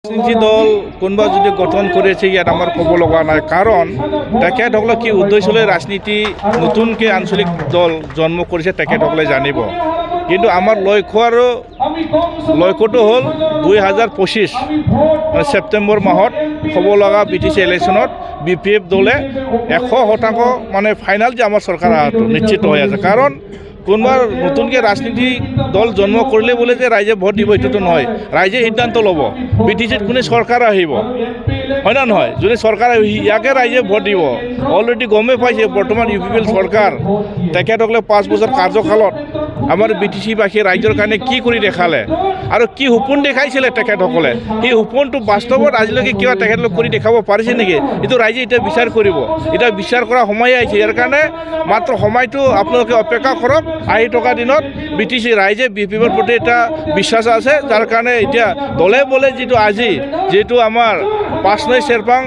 রাজনীতি দল কোনোবা যদি গঠন করেছে ইয়াত আমার ক'ব লগা নাই, কারণ তেখেতসকলে কি উদ্দেশ্যলে রাজনীতি নতুনকে আঞ্চলিক দল জন্ম করেছে তেখেতসকলে জানিব। কিন্তু আমার লক্ষ্যটো হল 2025 সেপ্টেম্বর মাহত হ'ব লগা BTC ইলেকশনত BPF দলে 100% মানে ফাইনাল যে আমার সরকার আহাটো নিশ্চিত হয়ে আছে। কারণ কোনোবা নতুনকে রাজনীতি দল জন্ম করলে বলে যে রাইজে ভোট দিব এইটোতো নহয়, রাইজে সিদ্ধান্ত ল'ব BTCত কোনে সরকার আহিব, হয় না নহয়? যদি সরকার ইয়াকে রাইজে ভোট দিব। অলরেডি গমে পাইছে বর্তমান UPPL সরকার তেখেতসকলে 5 বছর কার্যকালত আমার BTCবাসী ৰাইজৰ কাৰণে কি কৰি দেখালে আৰু কি সপোন দেখাইছিলে তেখেতসকলে, সেই সপোনটো বাস্তৱত আজিলৈকে কিবা তেখেতলোক কৰি দেখাব পাৰিছে নেকি? এইটো ৰাইজে এতিয়া বিচাৰ কৰিব। এতিয়া বিচাৰ কৰা সময় আহিছে, ইয়াৰ কাৰণে মাত্ৰ সময়টো আপোনালোকে অপেক্ষা কৰক। আহি থকা দিনত BTC ৰাইজে BPFৰ প্ৰতি এটা বিশ্বাস আছে, যাৰ কাৰণে এতিয়া দলে বলে যিটো আমাৰ 5 নং চেৰপাং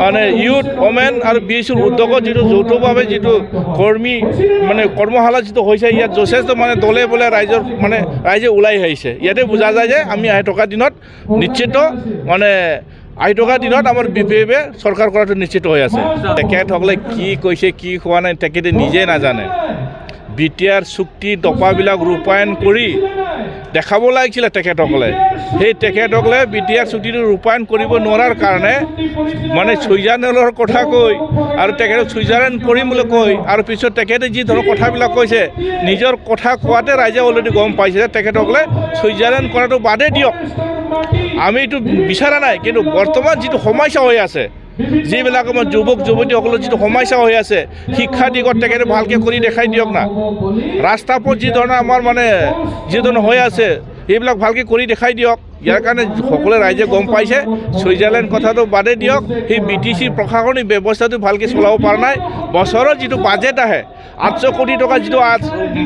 মানে ইউথ ওমেন আৰু BSCৰ উদ্যোগত যিটো যৌথভাৱে যিটো কৰ্মশালা যিটো হৈছে, ইয়াত যথেষ্ট মানে দলে বলে ৰাইজে ওলাই আহিছে। ইয়াতে বুজা যায় যে আমি আহি থকা দিনত নিশ্চিত আমাৰ BPFে চৰকাৰ কৰাটো নিশ্চিত হৈ আছে। তেখেতসকলে কি কৈছে কি হোৱা নাই তেখেতে নিজে নাজানে। BTR চুক্তি দফাবিলাক ৰূপায়ণ কৰি দেখাব লাগিছিলে তেখেতসকলে। সেই তেখেতসকলে BTR চুক্তিটো ৰূপায়ণ কৰিব নোৱাৰাৰ কাৰণে মানে ছুইজাৰলেণ্ডৰ কথা কৈ আৰু তেখেতে ছুইজাৰলেণ্ড কৰিম বুলি কৈ আৰু পিছত তেখেতে যি ধৰণৰ কথাবিলাক কৈছে, নিজৰ কথা কোৱাতে ৰাইজে অলৰেডি গম পাইছে যে তেখেতসকলে ছুইজাৰলেণ্ড কৰাটো বাদেই দিয়ক, আমি এইটো বিচৰা নাই। কিন্তু বৰ্তমান যিটো সমস্যা হৈ আছে, যিবিলাক আমাৰ যুৱক যুৱতীসকলৰ যিটো সমস্যা হৈ আছে, শিক্ষা দিগত তেখেতে ভালকৈ কৰি দেখাই দিয়ক না। ৰাস্তা পথ যি ধৰণৰ আমাৰ যি ধৰণৰ হৈ আছে এইবিলাক ভালকৈ কৰি দেখাই দিয়ক। ইয়াৰ কাৰণে সকলোৱে ৰাইজে গম পাইছে ছুইজাৰলেণ্ড কথাটো বাদেই দিয়ক। সেই BTC প্ৰশাসনিক ব্যৱস্থাটো ভালকৈ চলাব পৰা নাই। বছৰৰ যিটো বাজেট আহে 800 কোটি টকা যিটো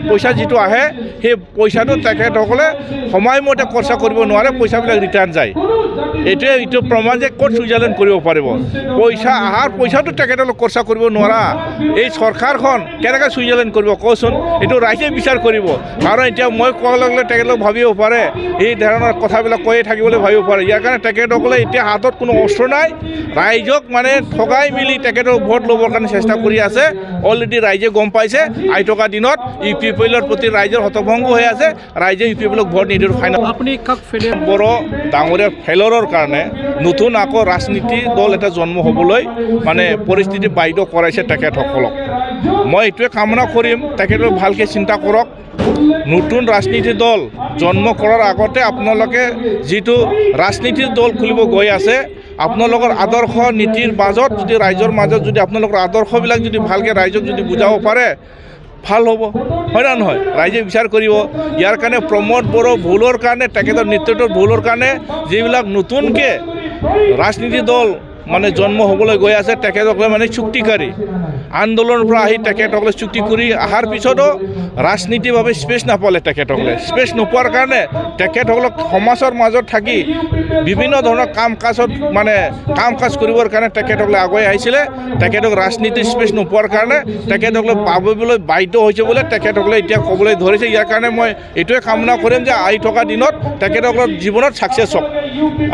পইচা যিটো আহে, সেই পইচাটো তেখেতসকলে সময়মতে খৰচা কৰিব নোৱাৰে, পইচাবিলাক ৰিটাৰ্ণ যায়। এইটো প্ৰমাণ যে ক'ত ছুইজাৰলেণ্ড কৰিব পাৰিব। পইচাটো তেখেতসকলে খৰচা কৰিব নোৱাৰা এই চৰকাৰখন কেনেকৈ ছুইজাৰলেণ্ড কৰিব কওকচোন? এইটো ৰাইজে বিচাৰ কৰিব। কাৰণ এতিয়া মই কোৱাৰ লগে লগে তেখেতলোক ভাবিব পাৰে এই ধৰণৰ কথাবিলাক কৈয়ে থাকিবলৈ ভাবিব পাৰে। ইয়াৰ কাৰণে তেখেতসকলে এতিয়া হাতত কোনো অস্ত্ৰ নাই, ৰাইজক ঠগাই মেলি তেখেতক ভোট ল'বৰ কাৰণে চেষ্টা কৰি আছে। অলৰেডি ৰাইজে গম পাইছে আহি থকা দিনত UPPLৰ প্ৰতি ৰাইজৰ হতভম্ব হৈ আছে, ৰাইজে UPPLক ভোট নিদিয়ে। ফাইনেল আপুনি বড় ডাঙৰীয়া ফেইলৰৰ কাৰণে নতুন আকৌ ৰাজনীতি দল এটা জন্ম হ'বলৈ পৰিস্থিতি বাধ্য কৰাইছে তেখেতসকলক। মই এইটোৱে কামনা কৰিম তেখেতলোক ভালকৈ চিন্তা কৰক। নতুন ৰাজনীতি দল জন্ম কৰাৰ আগতে আপোনালোকে যিটো ৰাজনীতিৰ দল খুলিব গৈ আছে, আপোনালোকৰ আদৰ্শ নীতিৰ মাজত যদি ৰাইজৰ মাজত যদি আপোনালোকৰ আদৰ্শবিলাক যদি ভালকৈ ৰাইজক যদি বুজাব পাৰে ভাল হ'ব, হয় না নহয়? ৰাইজে বিচাৰ কৰিব। ইয়াৰ কাৰণে প্ৰমোদ বড়ো ভুলৰ কাৰণে, তেখেতৰ নেতৃত্বৰ ভুলৰ কাৰণে যিবিলাক নতুনকৈ ৰাজনীতি দল জন্ম হ'বলৈ গৈ আছে, তেখেতসকলে চুক্তিকাৰী আন্দোলনৰ পৰা আহি তেখেতসকলে চুক্তি কৰি অহাৰ পিছতো ৰাজনীতিভাৱে স্পেচ নাপালে। তেখেতসকলে স্পেচ নোপোৱাৰ কাৰণে তেখেতসকলক সমাজৰ মাজত থাকি বিভিন্ন ধৰণৰ কাম কাজ কৰিবৰ কাৰণে তেখেতসকলে আগুৱাই আহিছিলে। তেখেতক ৰাজনীতিৰ স্পেচ নোপোৱাৰ কাৰণে তেখেতসকলে পাবলৈ বাধ্য হৈছে বোলে তেখেতসকলে এতিয়া ক'বলৈ ধৰিছে। ইয়াৰ কাৰণে মই এইটোৱে কামনা কৰিম যে আহি থকা দিনত তেখেতসকলৰ জীৱনত ছাকচেছ হওক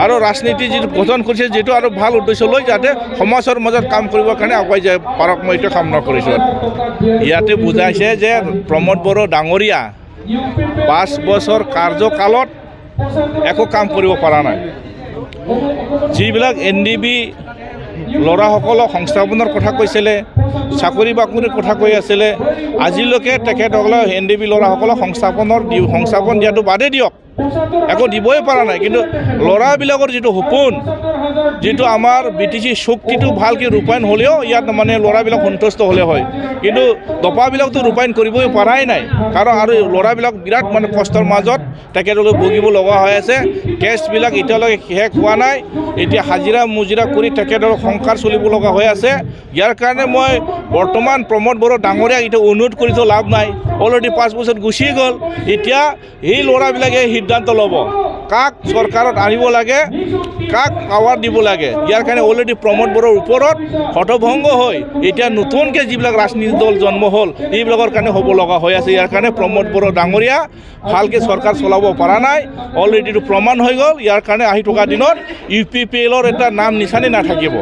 আৰু ৰাজনীতি যিটো গঠন কৰিছে, যিটো আৰু ভাল উদ্দেশ্য লৈ যাতে সমাজৰ মাজত কাম কৰিবৰ কাৰণে আগুৱাই যাব পাৰক, মই এইটোৱে কামনা কৰিছোঁ। ইয়াতে বুজাইছে যে প্ৰমোদ বড়ো ডাঙৰীয়া 5 বছৰ কাৰ্যকালত একো কাম কৰিব পৰা নাই। যিবিলাক NDB ল'ৰাসকলক সংস্থাপনৰ কথা কৈছিলে, চাকৰি বাকৰিৰ কথা কৈ আছিলে, আজিলৈকে তেখেতসকলে NDB ল'ৰাসকলক সংস্থাপন দিয়াটো বাদেই দিয়ক, একো দিবই পৰা নাই। কিন্তু ল'ৰাবিলাকৰ যিটো সপোন, যিটো আমাৰ BTC চুক্তিটো ভালকৈ ৰূপায়ণ হ'লেও ইয়াত ল'ৰাবিলাক সন্তুষ্ট হ'লে হয়, কিন্তু দফাবিলাকতো ৰূপায়ণ কৰিবই পৰাই নাই। কাৰণ আৰু ল'ৰাবিলাক বিৰাট কষ্টৰ মাজত তেখেতলোকে ভুগিব লগা হৈ আছে। কেছবিলাক এতিয়ালৈকে শেষ হোৱা নাই, এতিয়া হাজিৰা মুজিৰা কৰি তেখেতলোক সংসাৰ চলিব লগা হৈ আছে। ইয়াৰ কাৰণে মই বৰ্তমান প্ৰমোদ বড়ো ডাঙৰীয়াক এতিয়া অনুৰোধ কৰিতো লাভ নাই, অলৰেডি 5 বছৰ গুচি গ'ল। এতিয়া এই ল'ৰাবিলাকে সিদ্ধান্ত ল'ব কাক চৰকাৰত আনিব লাগে, কাক পাৱাৰ দিব লাগে। ইয়াৰ কাৰণে অলৰেডি প্ৰমোদ বড়োৰ ওপৰত হতভংগ হৈ এতিয়া নতুনকৈ যিবিলাক ৰাজনীতি দল জন্ম হ'ল এইবিলাকৰ কাৰণে হ'ব লগা হৈ আছে। ইয়াৰ কাৰণে প্ৰমোদ বড়ো ডাঙৰীয়া ভালকৈ চৰকাৰ চলাব পৰা নাই, অলৰেডি প্ৰমাণ হৈ গ'ল। ইয়াৰ কাৰণে আহি থকা দিনত UPPL এটা নাম নিচানেই নাথাকিব।